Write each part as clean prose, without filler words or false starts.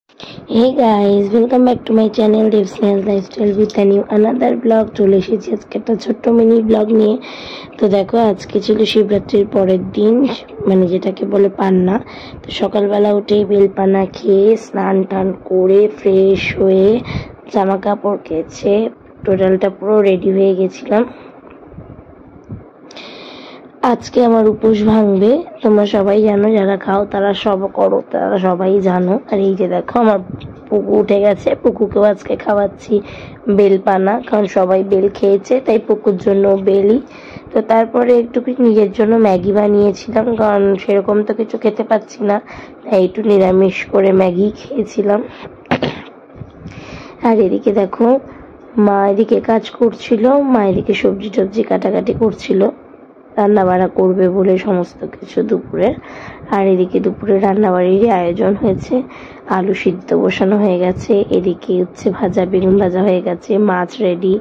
Hey guys, welcome back to my channel Devsneha's Lifestyle with a new another vlog. চলে এসেছি আজকে একটা ছোট্ট মিনি ব্লগ নিয়ে। তো দেখো আজকে ছিল শিবরাত্রির পরের দিন, মানে যেটাকে বলে পান্না। তো সকালবেলা উঠে বেলপানা খেয়ে স্নান টান করে ফ্রেশ হয়ে জামা কাপড় কেচে টোটালটা পুরো রেডি হয়ে গেছিলাম। আজকে আমার উপোস ভাঙবে, তোমরা সবাই জানো, যারা খাও তারা সব করো, তারা সবাই জানো। আর এই যে দেখো আমার পুকু উঠে গেছে, পুকুকেও আজকে খাওয়াচ্ছি বেলপানা, কারণ সবাই বেল খেয়েছে তাই পুকুর জন্য বেলই। তো তারপরে একটু নিজের জন্য ম্যাগি বানিয়েছিলাম, কারণ সেরকম তো কিছু খেতে পাচ্ছি না, তাই একটু নিরামিষ করে ম্যাগি খেয়েছিলাম। আর এদিকে দেখো মা এদিকে কাজ করছিল, মা এদিকে সবজি টবজি কাটাকাটি করছিল, রান্না বাড়া করবে বলে সমস্ত কিছু দুপুরে। আর এদিকে দুপুরে রান্নাবাড়িরই আয়োজন হয়েছে, আলু সিদ্ধ বসানো হয়ে গেছে, এদিকে হচ্ছে ভাজা বেগুন ভাজা হয়ে গেছে, মাছ রেডি।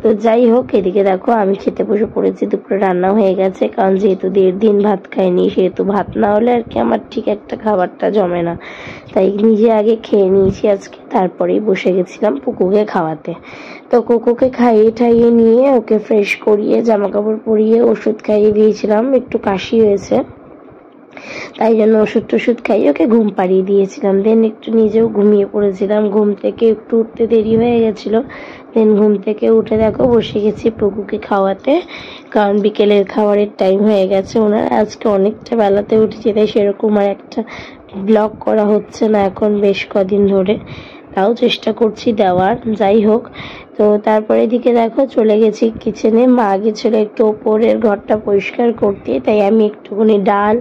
তো যাই হোক, এদিকে দেখো আমি খেতে বসে পড়েছি, দুপুরে রান্না হয়ে গেছে, কারণ যেহেতু 1.5 দিন ভাত খাইনি, সেহেতু ভাত না হলে আর কি আমার ঠিক একটা খাবারটা জমে না, তাই নিজে আগে খেয়ে নিয়েছি আজকে, তারপরেই বসে গেছিলাম পুকুকে খাওয়াতে। তো কুকুকে খাইয়ে ঠাইয়ে নিয়ে ওকে ফ্রেশ করিয়ে জামা কাপড় পরিয়ে ওষুধ খাইয়ে দিয়েছিলাম, একটু কাশি হয়েছে তাই জন্য ওষুধ টষুধ খাইয়ে ওকে ঘুম পাড়িয়ে দিয়েছিলাম। দেন একটু নিজেও ঘুমিয়ে পড়েছিলাম, ঘুম থেকে একটু উঠতে দেরি হয়ে গেছিল। দেন ঘুম থেকে উঠে দেখো বসে গেছি পুকুকে খাওয়াতে, কারণ বিকেলের খাবারের টাইম হয়ে গেছে ওনার। আজকে অনেকটা বেলাতে উঠেছি, তাই সেরকম আর একটা ব্লগ করা হচ্ছে না এখন বেশ কদিন ধরে, তাও চেষ্টা করছি দেওয়ার। যাই হোক, তো তারপরে এদিকে দেখো চলে গেছি কিচেনে, মা গেছিল একটু ওপরের ঘরটা পরিষ্কার করতে, তাই আমি একটুখানি ডাল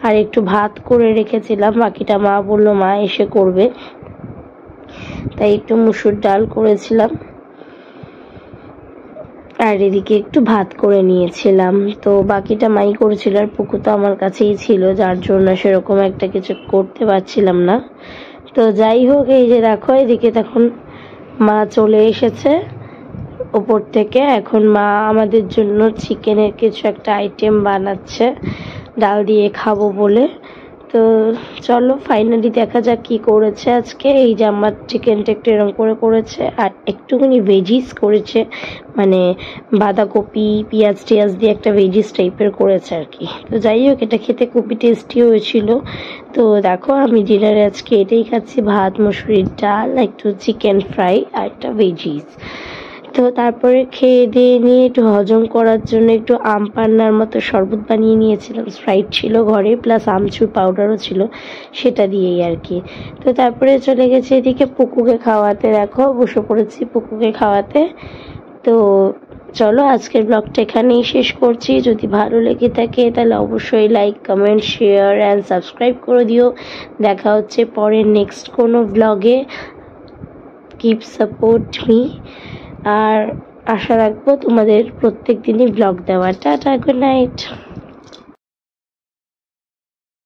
আর একটু ভাত করে রেখেছিলাম, বাকিটা মা বললো মা এসে করবে, তাই একটু মুসুর ডাল করেছিলাম আর এদিকে একটু ভাত করে নিয়েছিলাম। তো বাকিটা মাই করেছিল, আর পুকু তো আমার কাছেই ছিল, যার জন্য সেরকম একটা কিছু করতে পারছিলাম না। তো যাই হোক, এই যে দেখো এদিকে তখন মা চলে এসেছে ওপর থেকে, এখন মা আমাদের জন্য চিকেনের কিছু একটা আইটেম বানাচ্ছে ডাল দিয়ে খাবো বলে। তো চলো ফাইনালি দেখা যাক কি করেছে আজকে। এই যে আমার চিকেনটা একটু এরকম করে করেছে, আর একটুখানি ভেজিস করেছে, মানে বাঁধাকপি পেঁয়াজ টিয়াজ দিয়ে একটা ভেজিস টাইপের করেছে আর কি। তো যাই হোক, এটা খেতে খুবই টেস্টি হয়েছিল। তো দেখো আমি ডিনারে আজকে এটাই খাচ্ছি, ভাত মুসুরির ডাল, একটু চিকেন ফ্রাই আর একটা ভেজিস। তো তারপরে খেয়ে দিয়ে নিয়ে একটু হজম করার জন্য একটু আম পান্নার মতো শরবত বানিয়ে নিয়েছিলাম, স্প্রাইট ছিল ঘরে প্লাস আমচুর পাউডারও ছিল, সেটা দিয়েই আর কি। তো তারপরে চলে গেছে এদিকে পুকুকে খাওয়াতে, দেখো বসে পড়েছি পুকুকে খাওয়াতে। তো চলো আজকের ব্লগটা এখানেই শেষ করছি, যদি ভালো লেগে থাকে তাহলে অবশ্যই like comment share and subscribe করে দিও। দেখা হচ্ছে পরের নেক্সট কোনো ব্লগে, কিপ সাপোর্ট মি। আর আশা রাখবো তোমাদের প্রত্যেক দিনই ব্লগ দেওয়ার। Tata, good night.